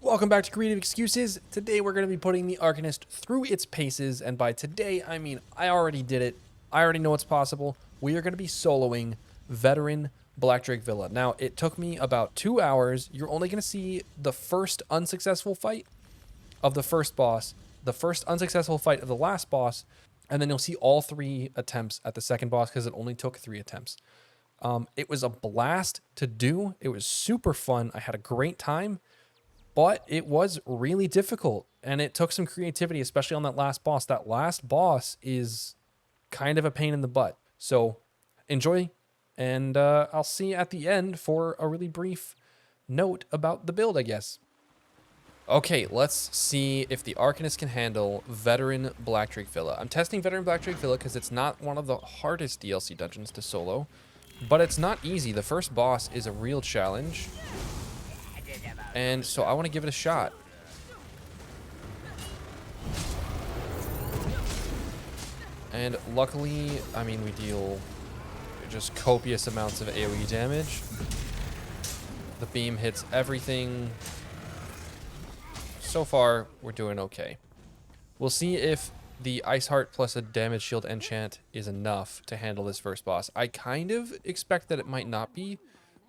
Welcome back to Creative Excuses. Today we're going to be putting the Arcanist through its paces, and by today I mean I already did it. I already know it's possible. We are going to be soloing Veteran Black Drake Villa. Now, it took me about 2 hours. You're only going to see the first unsuccessful fight of the first boss, the first unsuccessful fight of the last boss, and then you'll see all 3 attempts at the second boss because it only took 3 attempts. It was a blast to do. It was super fun. I had a great time. But it was really difficult, and it took some creativity, especially on that last boss. That last boss is kind of a pain in the butt. So enjoy, and I'll see you at the end for a really brief note about the build, I guess. Okay, let's see if the Arcanist can handle Veteran Black Drake Villa. I'm testing Veteran Black Drake Villa because it's not one of the hardest DLC dungeons to solo, but it's not easy. The first boss is a real challenge. And so I want to give it a shot. And luckily, I mean, we deal just copious amounts of AoE damage. The beam hits everything. So far, we're doing okay. We'll see if the Iceheart plus a damage shield enchant is enough to handle this first boss. I kind of expect that it might not be.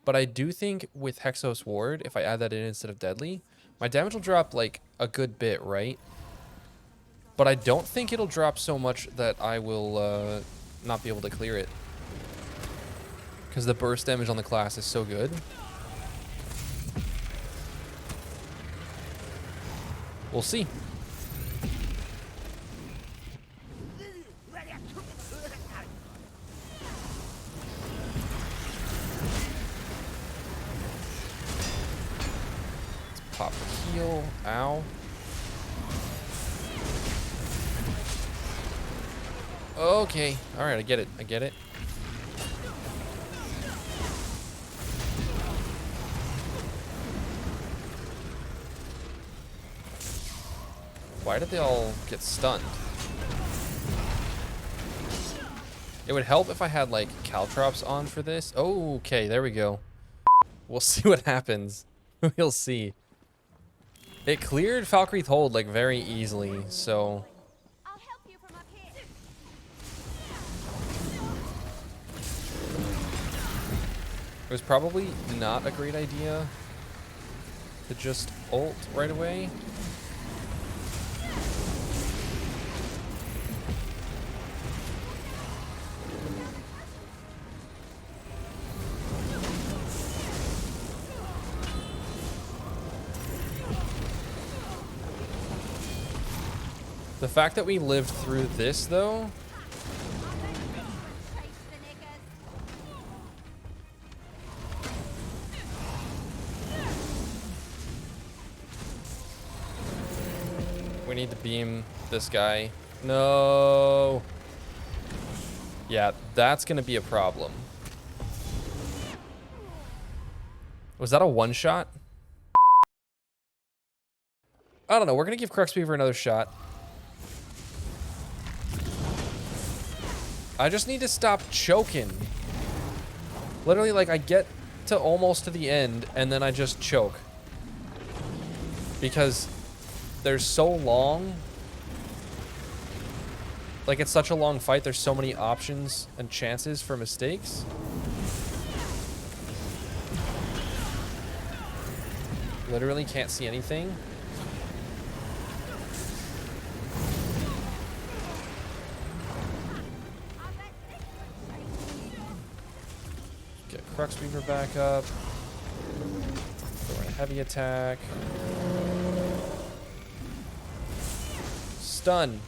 But I do think with Hexos Ward, if I add that in instead of Deadly, my damage will drop like a good bit, right? But I don't think it'll drop so much that I will not be able to clear it. Because the burst damage on the class is so good. We'll see. Pop the heal. Ow. Okay. Alright, I get it. I get it. Why did they all get stunned? It would help if I had, like, caltrops on for this. Oh, okay, there we go. We'll see what happens. We'll see. It cleared Falkreath Hold like very easily, so I'll help you from up here. it was probably not a great idea to just ult right away. The fact that we lived through this, though, we need to beam this guy. No. Yeah, that's going to be a problem. Was that a one-shot? I don't know. We're going to give Cruxbeaver another shot. I just need to stop choking. Literally, like, I get to almost to the end, and then I just choke. Because they're so long. Like, it's such a long fight, there's so many options and chances for mistakes. Literally can't see anything. Cruxbeaver back up. Throw in a heavy attack. Stun.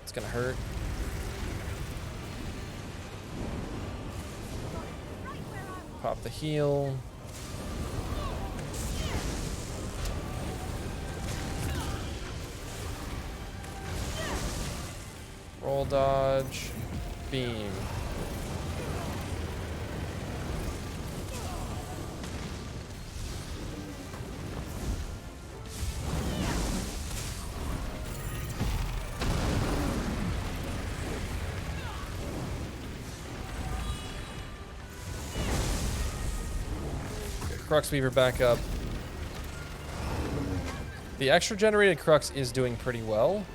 It's gonna hurt. Pop the heal. Roll dodge. Beam. Crux Weaver back up. The extra generated Crux is doing pretty well.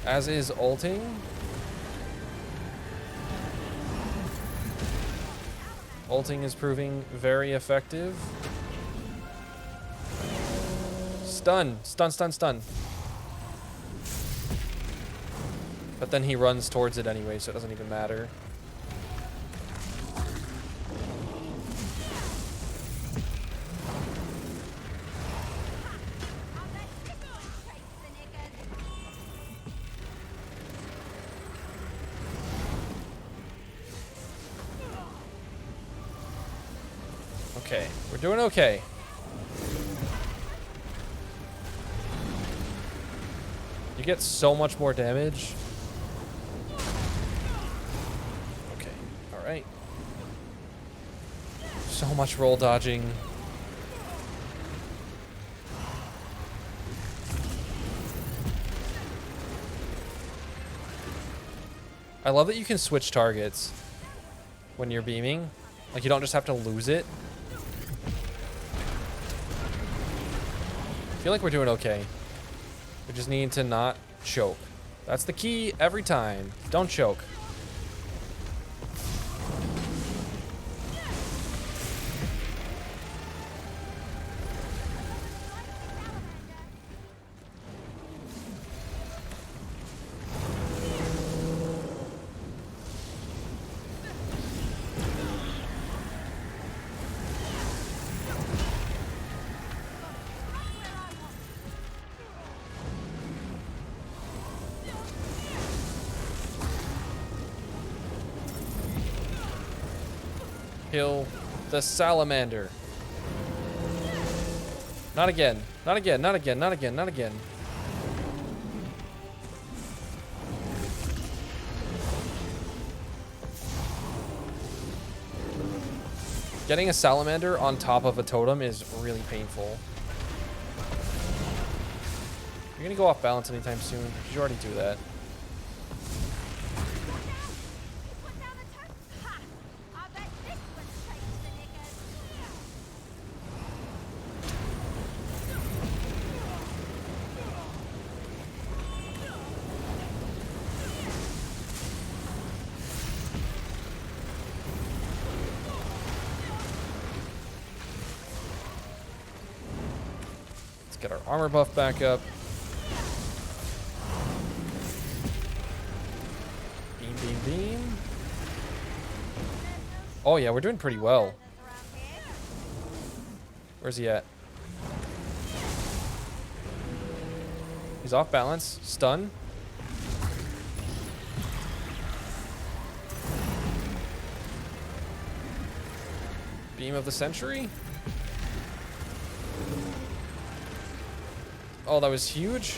As is ulting. Ulting is proving very effective. Stun. Stun, stun, stun. But then he runs towards it anyway, so it doesn't even matter. Okay, we're doing okay. You get so much more damage. Okay, alright. So much roll dodging. I love that you can switch targets when you're beaming. Like, you don't just have to lose it. I feel like we're doing okay. We just need to not choke. That's the key every time. Don't choke. Kill the salamander. Not again. Not again. Not again. Not again. Not again. Getting a salamander on top of a totem is really painful. You're gonna go off balance anytime soon. You already do that. Get our armor buff back up. Beam, beam, beam. Oh yeah, we're doing pretty well. Where's he at? He's off balance. Stun. Beam of the Century. Oh, that was huge.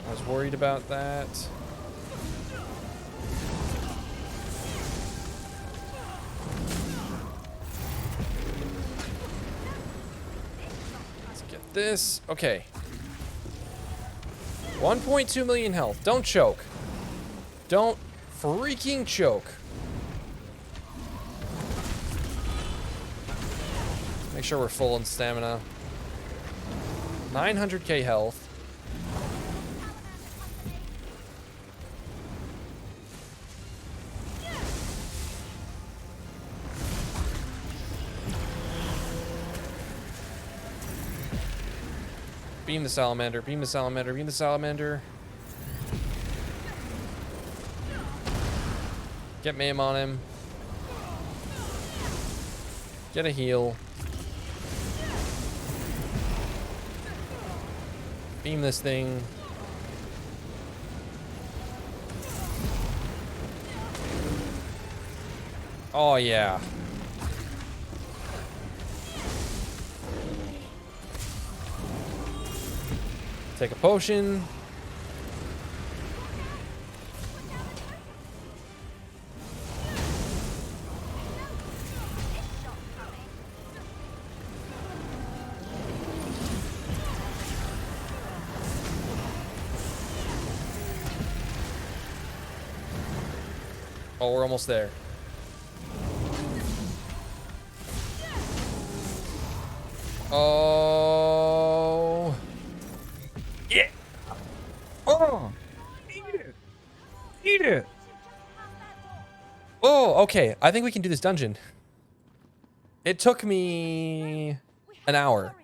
I was worried about that. Let's get this. Okay. 1.2 million health. Don't choke. Don't freaking choke. Make sure we're full in stamina. 900k health. Beam the salamander, beam the salamander, beam the salamander. Get Mayhem on him. Get a heal. Beam this thing. Oh, yeah. Take a potion. Oh, we're almost there. Oh. Yeah. Oh. Eat it. Eat it. Oh, okay. I think we can do this dungeon. It took me an hour.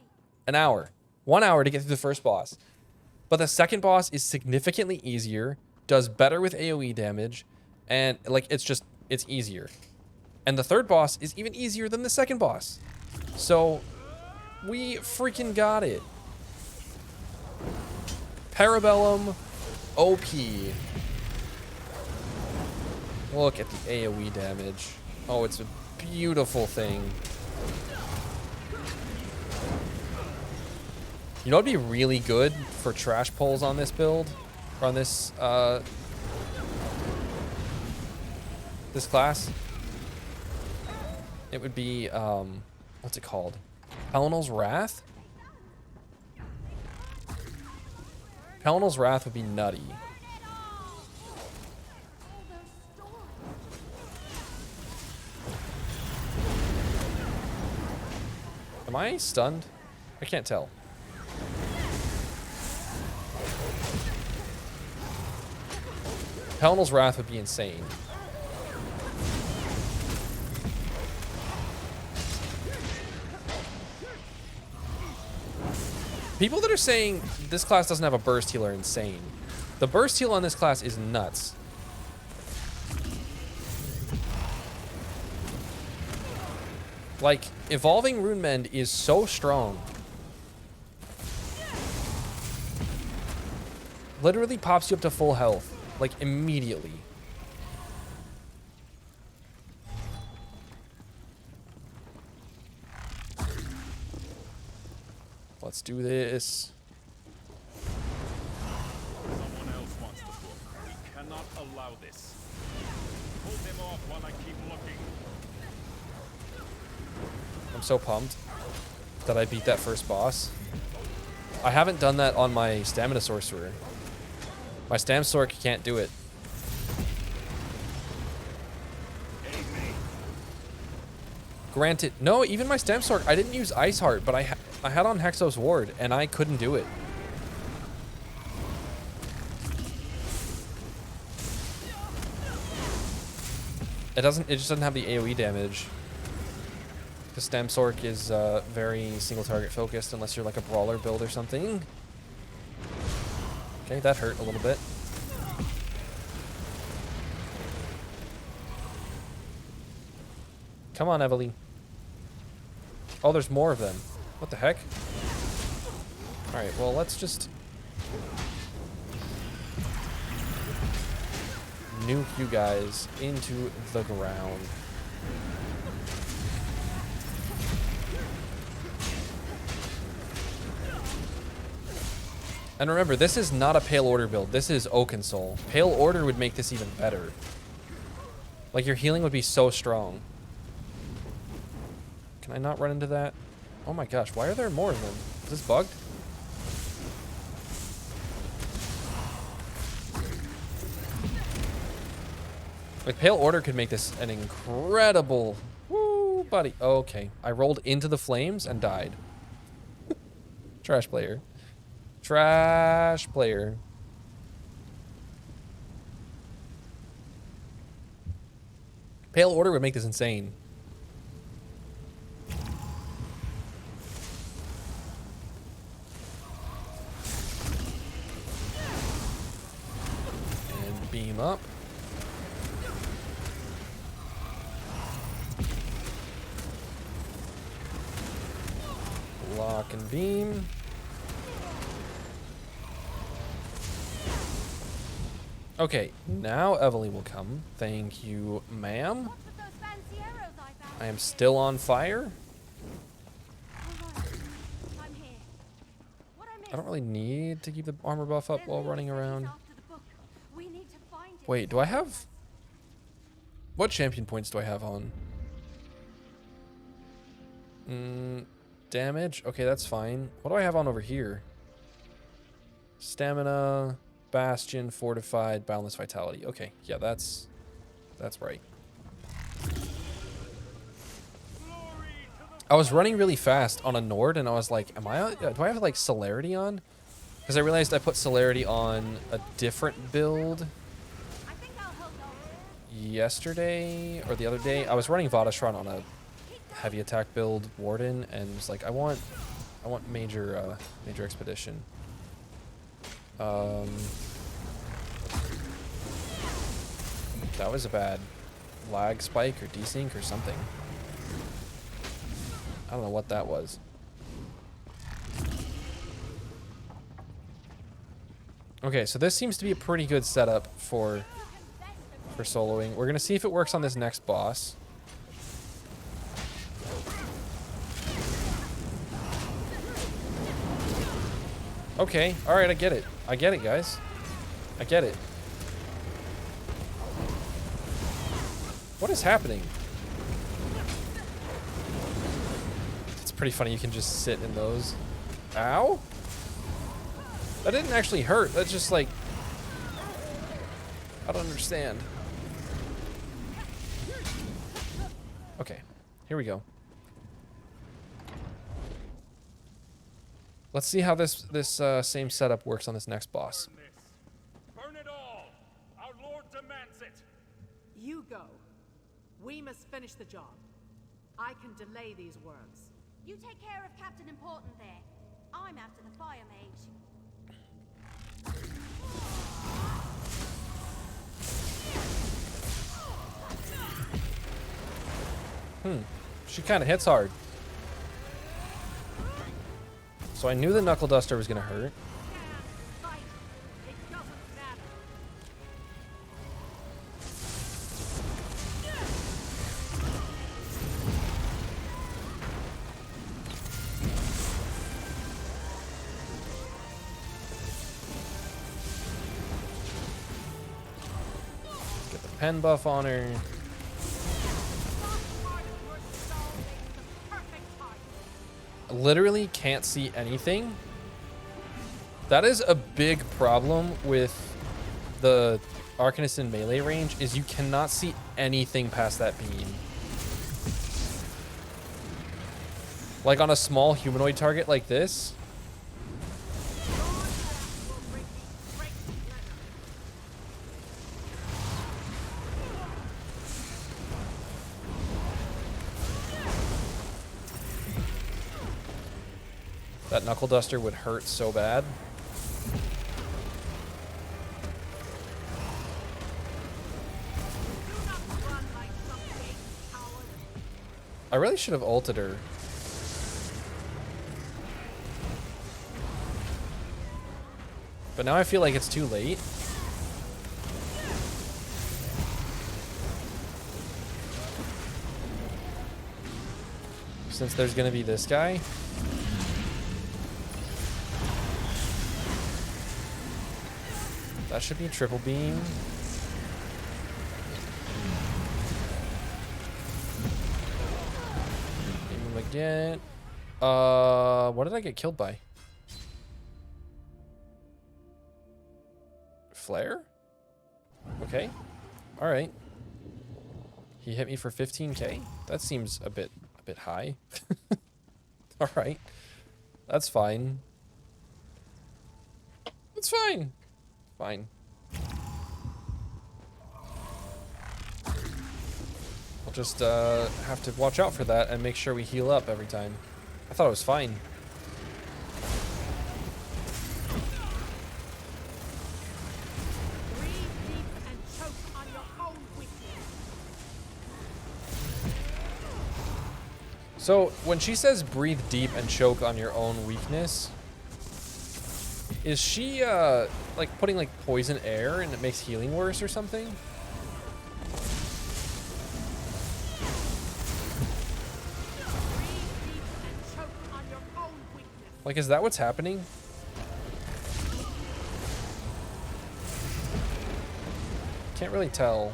An hour. 1 hour to get through the first boss. But the second boss is significantly easier, does better with AoE damage, and like it's easier. And the third boss is even easier than the second boss. So we freaking got it. Parabellum OP. Look at the AoE damage. Oh, it's a beautiful thing. You know what'd be really good for trash pulls on this build? Or on this, this class? It would be, what's it called? Pelennel's Wrath? Pelennel's Wrath would be nutty. Am I stunned? I can't tell. Pelennel's Wrath would be insane. People that are saying this class doesn't have a burst heal are insane. The burst heal on this class is nuts. Like, Evolving Rune Mend is so strong. Literally pops you up to full health, like, immediately. Let's do this. Someone else wants the book. We cannot allow this. Hold him off while I keep looking. I'm so pumped that I beat that first boss. I haven't done that on my Stamina Sorcerer. My Stam Sorc can't do it. Granted, no, even my Stam Sorc, I didn't use Iceheart, but I had on Hexos Ward, and I couldn't do it. It just doesn't have the AoE damage. The Stam Sorc is very single target focused, unless you're like a brawler build or something. Okay, that hurt a little bit. Come on, Eveline. Oh, there's more of them. What the heck? Alright, well, let's just nuke you guys into the ground. And remember, this is not a Pale Order build. This is Oakensoul. Pale Order would make this even better. Like, your healing would be so strong. Can I not run into that? Oh my gosh, why are there more of them? Is this bugged? Like, Pale Order could make this an incredible... Woo, buddy. Okay, I rolled into the flames and died. Trash player. Trash player. Pale Order would make this insane. And beam up. Lock and beam. Okay, now Eveline will come. Thank you, ma'am. What's with those fancy arrows I found? I am still on fire. Hold on. I'm here. What I missed? I don't really need to keep the armor buff up while running around. After the book. We need to find it. Wait, do I have... What champion points do I have on? Damage? Okay, that's fine. What do I have on over here? Stamina, Bastion, Fortified, Boundless Vitality. Okay, yeah, that's That's right. I was running really fast on a Nord, and I was like, do I have like celerity on? Because I realized I put celerity on a different build I think I'll hold on. yesterday or the other day. I was running Vodastron on a heavy attack build Warden, and was like, I want major expedition. That was a bad lag spike or desync or something. I don't know what that was. Okay, so this seems to be a pretty good setup for soloing. We're gonna see if it works on this next boss. Okay, alright, I get it. I get it, guys. I get it. What is happening? It's pretty funny, you can just sit in those. Ow? That didn't actually hurt. That's just like... I don't understand. Okay, here we go. Let's see how this same setup works on this next boss. Burn it all! Our Lord demands it! You go. We must finish the job. I can delay these worms. You take care of Captain Important there. I'm after the Fire Mage. She kind of hits hard. So I knew the Knuckle Duster was going to hurt. Fight. It doesn't matter. Get the pen buff on her. Literally can't see anything. That is a big problem with the Arcanist in melee range, is you cannot see anything past that beam. Like on a small humanoid target like this. That Knuckle Duster would hurt so bad. I really should have ulted her. But now I feel like it's too late. Since there's gonna be this guy. That should be triple beam. Beam him again. What did I get killed by? Flare? Okay. Alright. He hit me for 15k. That seems a bit high. Alright. That's fine. It's fine. Fine. We'll just have to watch out for that and make sure we heal up every time. I thought it was fine. Breathe deep and choke on your own weakness. So when she says breathe deep and choke on your own weakness, is she like putting like poison air and it makes healing worse or something? Breathe deep and choke on your own weakness. Like, is that what's happening? Can't really tell.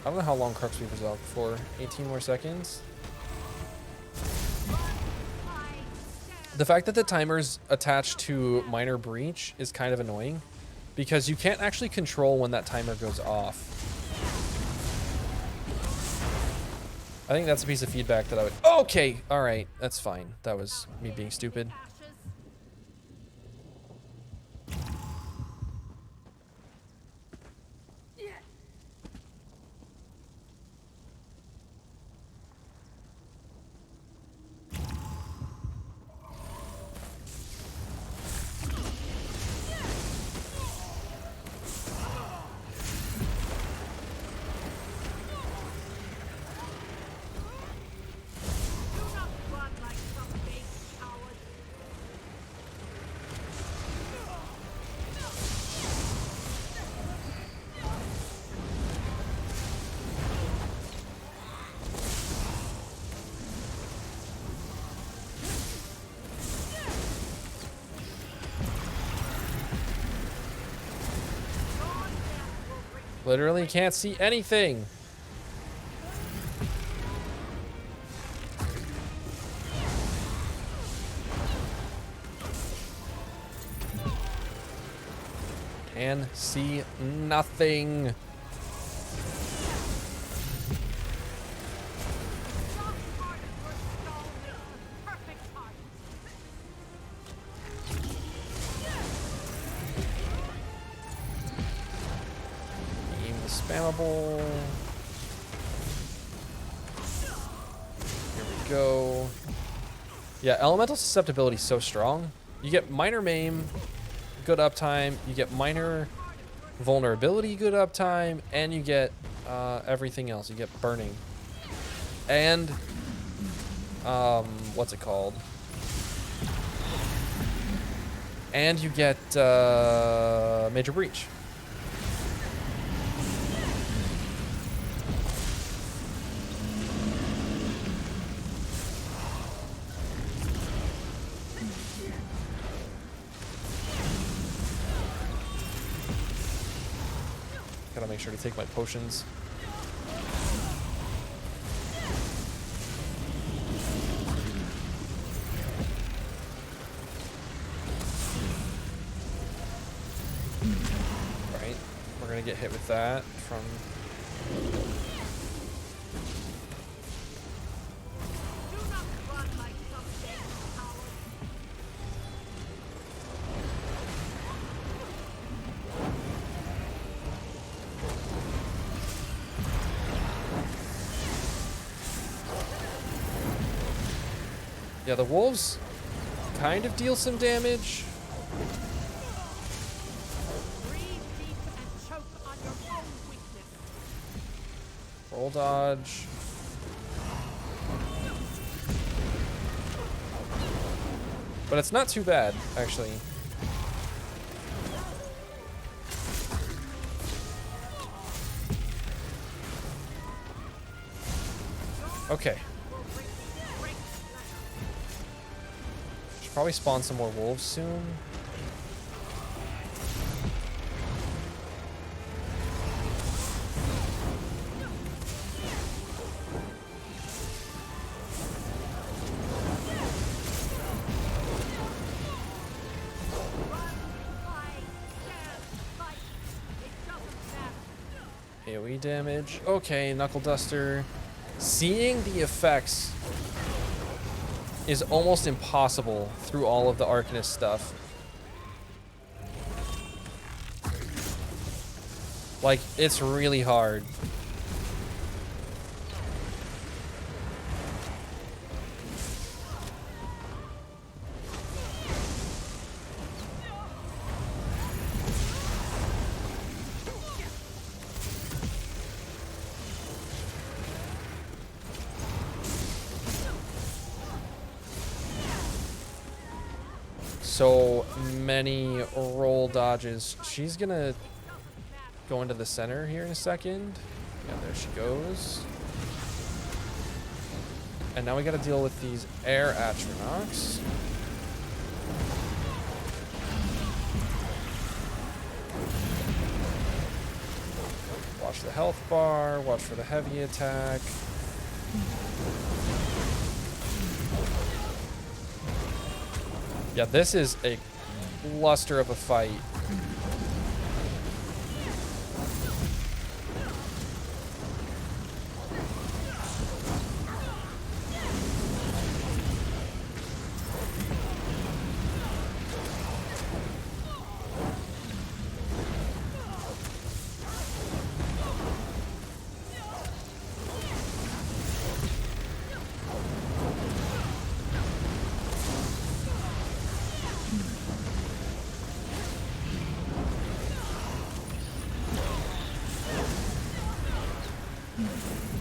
I don't know how long Crux Sweeper's out for. 18 more seconds. The fact that the timer's attached to Minor Breach is kind of annoying because you can't actually control when that timer goes off. I think that's a piece of feedback that I would... Okay, all right, that's fine. That was me being stupid. Ashes. Do not run like some big coward. Literally can't see anything. Can see nothing. Perfect heart. Aim the spammable. Here we go. Yeah, elemental susceptibility is so strong. You get minor maim, good uptime. You get minor vulnerability, good uptime, and you get everything else. You get burning, and what's it called? And you get major breach. Gotta make sure to take my potions. Right, we're gonna get hit with that from... Do not run like some big coward. Yeah, the wolves kind of deal some damage. Breathe deep and choke on your own weakness. Roll dodge. But it's not too bad, actually. Okay. Should probably spawn some more wolves soon. AoE damage. Okay, Knuckle Duster. Seeing the effects is almost impossible through all of the Arcanist stuff. Like, it's really hard. So many roll dodges. She's gonna go into the center here in a second. Yeah, there she goes. And now we gotta deal with these air Atronachs. Watch the health bar, watch for the heavy attack. Yeah, this is a cluster of a fight.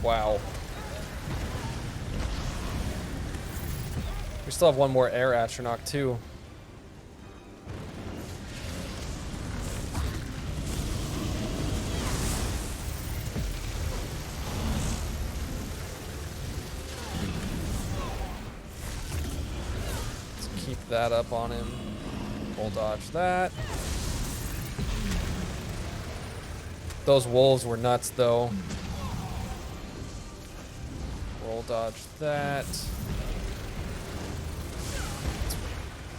Wow. We still have one more air Atronach too. Let's keep that up on him. We'll dodge that. Those wolves were nuts though. Roll dodge that. Let's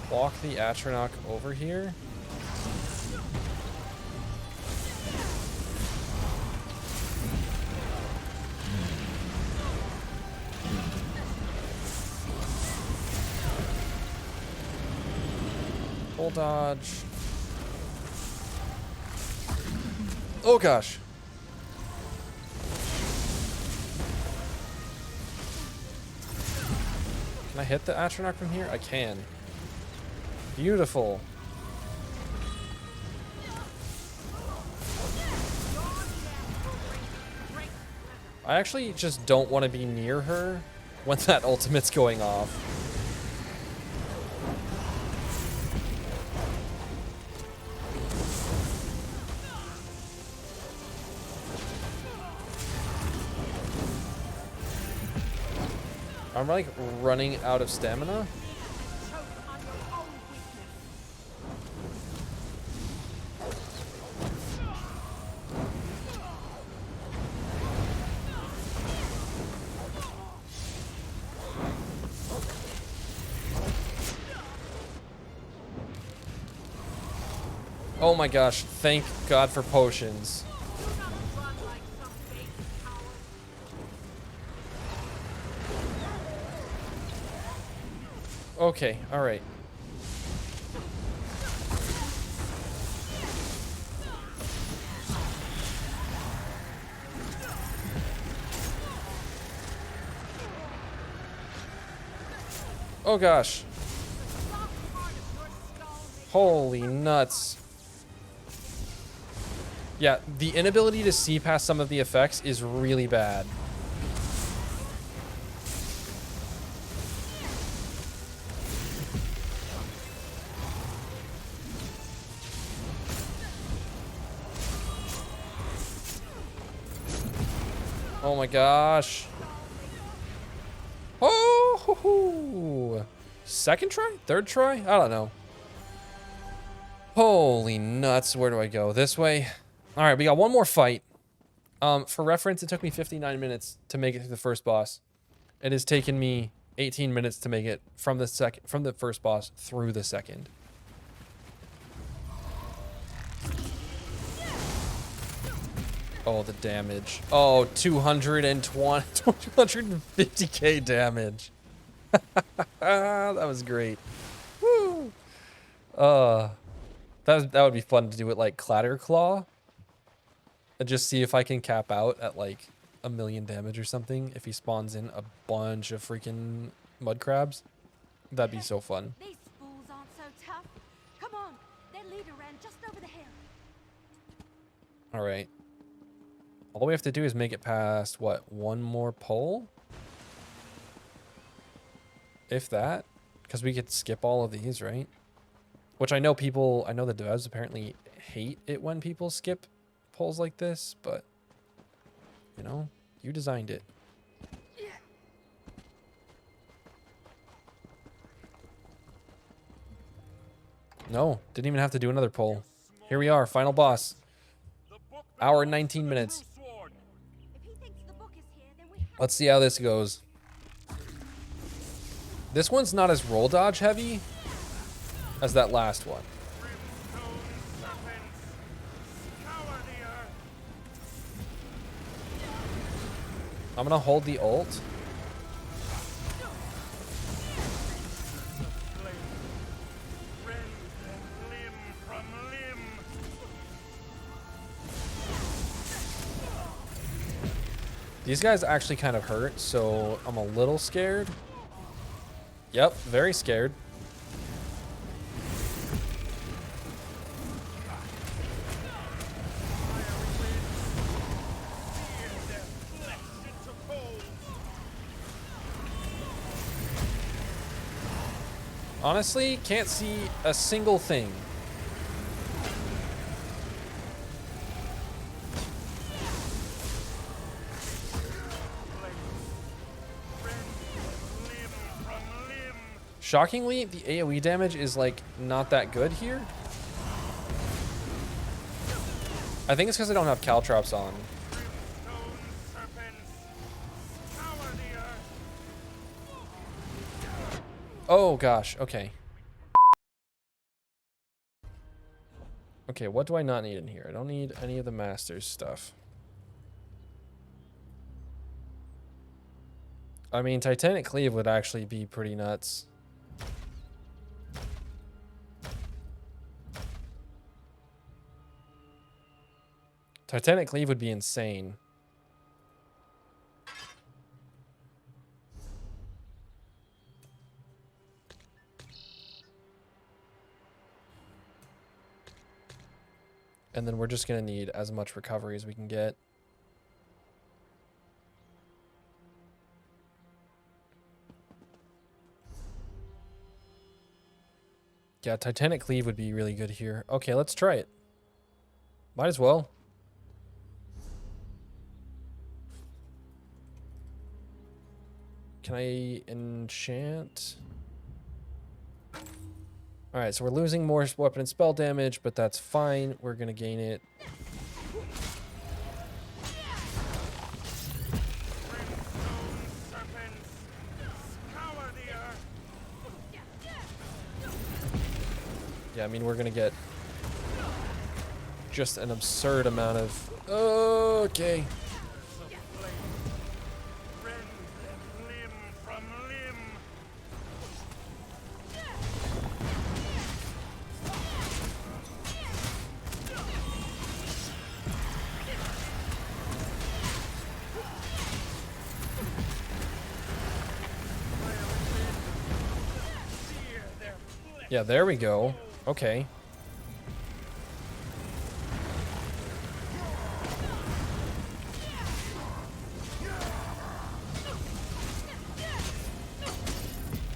walk the Atronach over here. Roll dodge. Oh gosh. Can I hit the Atronach from here? I can. Beautiful. I actually just don't want to be near her when that ultimate's going off. I'm like running out of stamina. Oh my gosh, thank God for potions. Okay, all right. Oh gosh. Holy nuts. Yeah, the inability to see past some of the effects is really bad. Oh my gosh. Oh, hoo, hoo. Second try? Third try? I don't know. Holy nuts. Where do I go? This way? All right, we got one more fight. For reference, it took me 59 minutes to make it through the first boss. It has taken me 18 minutes to make it from the first boss through the second. Oh, the damage. Oh, 250k damage. That was great. Woo! That would be fun to do it like Clatterclaw. And just see if I can cap out at like 1,000,000 damage or something if he spawns in a bunch of freaking mud crabs. That'd be so fun. These fools aren't so tough. Come on, their leader ran just over the hill. All right. All we have to do is make it past, what, one more pole? If that. Because we could skip all of these, right? Which I know the devs apparently hate it when people skip poles like this, but, you know, you designed it. No, didn't even have to do another pole. Here we are, final boss. Hour and 19 minutes. Let's see how this goes. This one's not as roll dodge heavy, as that last one. Brimstone serpents, scour the earth. I'm gonna hold the ult. Flame, rend them limb from limb. These guys actually kind of hurt, so I'm a little scared. Yep, very scared. Honestly, can't see a single thing. Shockingly, the AoE damage is like not that good here. I think it's because I don't have caltrops on. Oh gosh, okay. Okay, what do I not need in here? I don't need any of the master's stuff. I mean, Titanic Cleave would actually be pretty nuts. Titanic Cleave would be insane. And then we're just going to need as much recovery as we can get. Yeah, Titanic Cleave would be really good here. Okay, let's try it. Might as well. Can I enchant? Alright, so we're losing more weapon and spell damage, but that's fine. We're going to gain it. Yeah, I mean, we're going to get just an absurd amount of... Okay. Yeah, there we go. Okay.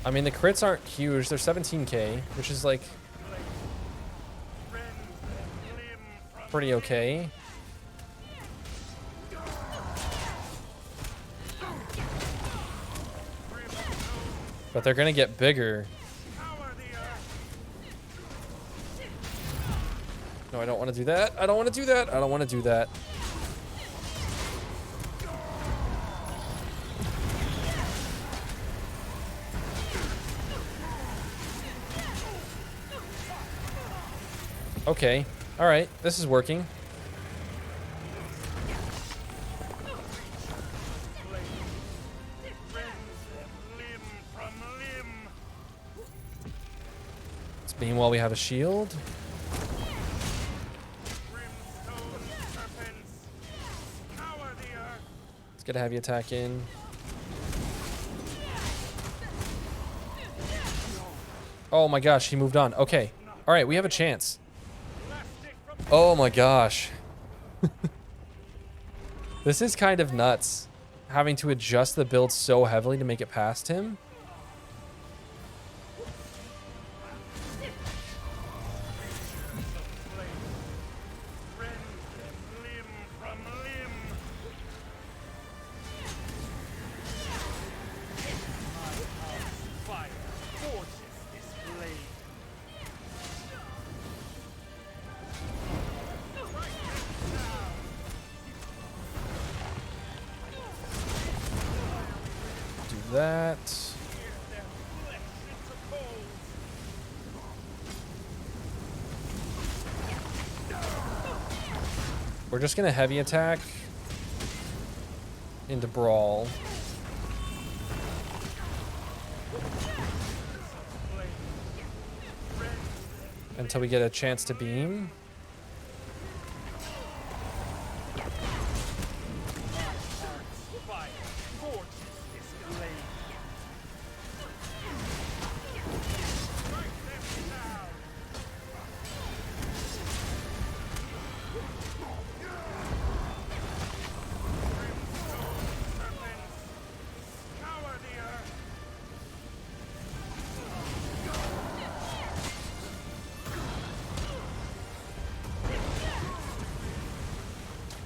I mean, the crits aren't huge. They're 17k, which is like pretty okay. But they're gonna get bigger. No, I don't want to do that. I don't want to do that. I don't want to do that. Okay. All right. This is working. Let's beam while we have a shield. Let's get a heavy attack in. Oh my gosh, he moved on. Okay. All right, we have a chance. Oh my gosh. This is kind of nuts. Having to adjust the build so heavily to make it past him. That. We're just going to heavy attack into Brawl. Until we get a chance to beam.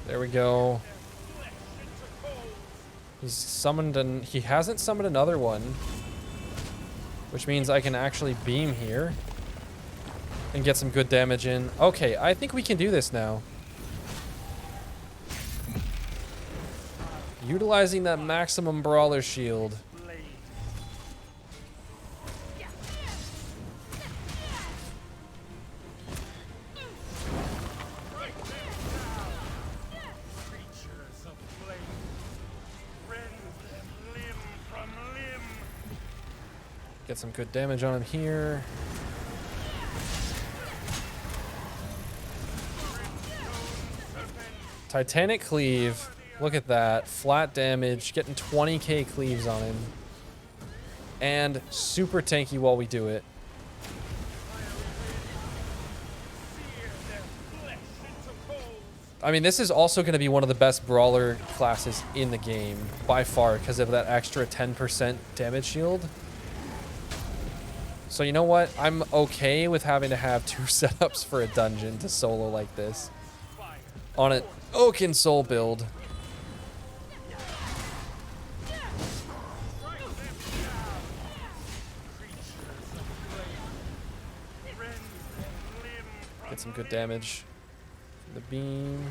There we go. He's summoned and he hasn't summoned another one, which means I can actually beam here and get some good damage in. Okay, I think we can do this now. Utilizing that maximum brawler shield. Get some good damage on him here. Titanic Cleave. Look at that. Flat damage. Getting 20k cleaves on him. And super tanky while we do it. I mean, this is also going to be one of the best brawler classes in the game. By far, because of that extra 10% damage shield. So you know what? I'm okay with having to have 2 setups for a dungeon to solo like this. On an Oakensoul build. Get some good damage. The beam.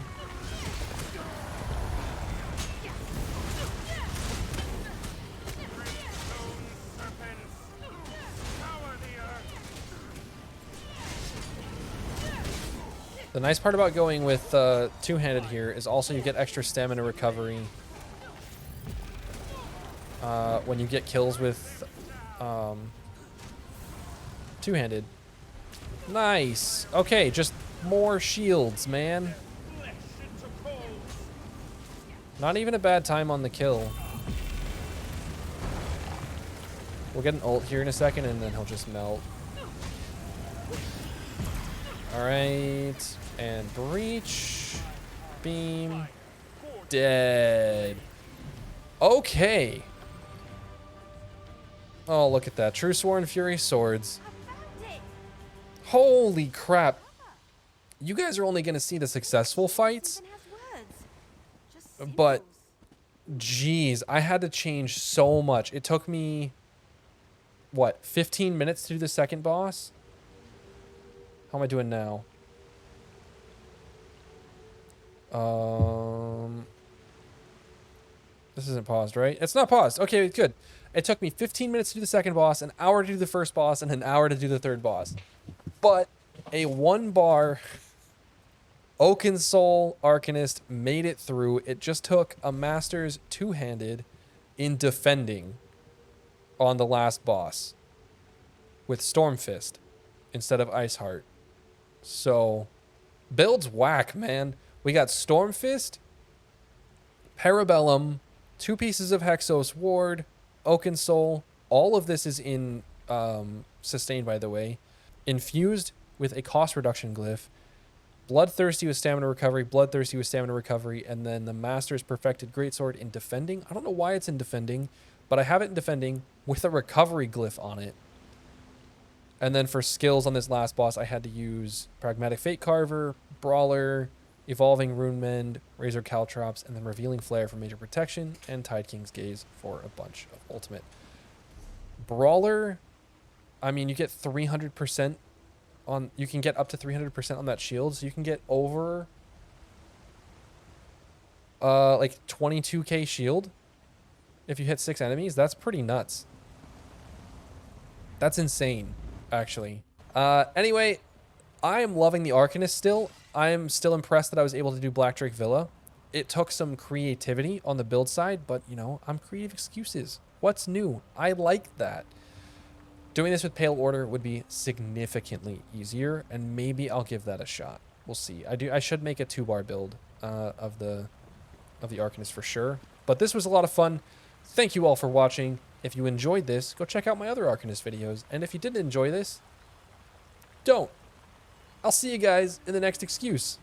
The nice part about going with two-handed here is also you get extra stamina recovery when you get kills with two-handed. Nice. Okay, just more shields, man. Not even a bad time on the kill. We'll get an ult here in a second, and then he'll just melt. Alright. And breach. Beam. Dead. Okay. Oh, look at that. True Sworn Fury Swords. Holy crap. You guys are only going to see the successful fights. But, geez, I had to change so much. It took me, what, 15 minutes to do the second boss? How am I doing now? This isn't paused, right? It's not paused. Okay, good. It took me 15 minutes to do the second boss, an hour to do the first boss, and an hour to do the third boss. But a 1-bar Oakensoul Arcanist made it through. It just took a master's two-handed in defending on the last boss with Stormfist instead of Iceheart. So, build's whack, man. We got Stormfist, Parabellum, 2 pieces of Hexos Ward, Oakensoul. All of this is in sustained, by the way. Infused with a cost reduction glyph. Bloodthirsty with stamina recovery, Bloodthirsty with stamina recovery, and then the Master's Perfected Greatsword in defending. I don't know why it's in defending, but I have it in defending with a recovery glyph on it. And then for skills on this last boss, I had to use Pragmatic Fate Carver, Brawler, Evolving Rune Mend, Razor Caltrops, and then Revealing Flare for major protection, and Tide King's Gaze for a bunch of ultimate. Brawler, I mean, you get 300% on, you can get up to 300% on that shield, so you can get over like 22k shield if you hit 6 enemies. That's pretty nuts. That's insane, actually. Anyway, I am loving the Arcanist still. I'm still impressed that I was able to do Black Drake Villa. It took some creativity on the build side, but, you know, I'm creative excuses. What's new? I like that. Doing this with Pale Order would be significantly easier, and maybe I'll give that a shot. We'll see. I should make a 2-bar build of the Arcanist for sure. But this was a lot of fun. Thank you all for watching. If you enjoyed this, go check out my other Arcanist videos. And if you didn't enjoy this, don't. I'll see you guys in the next excuse.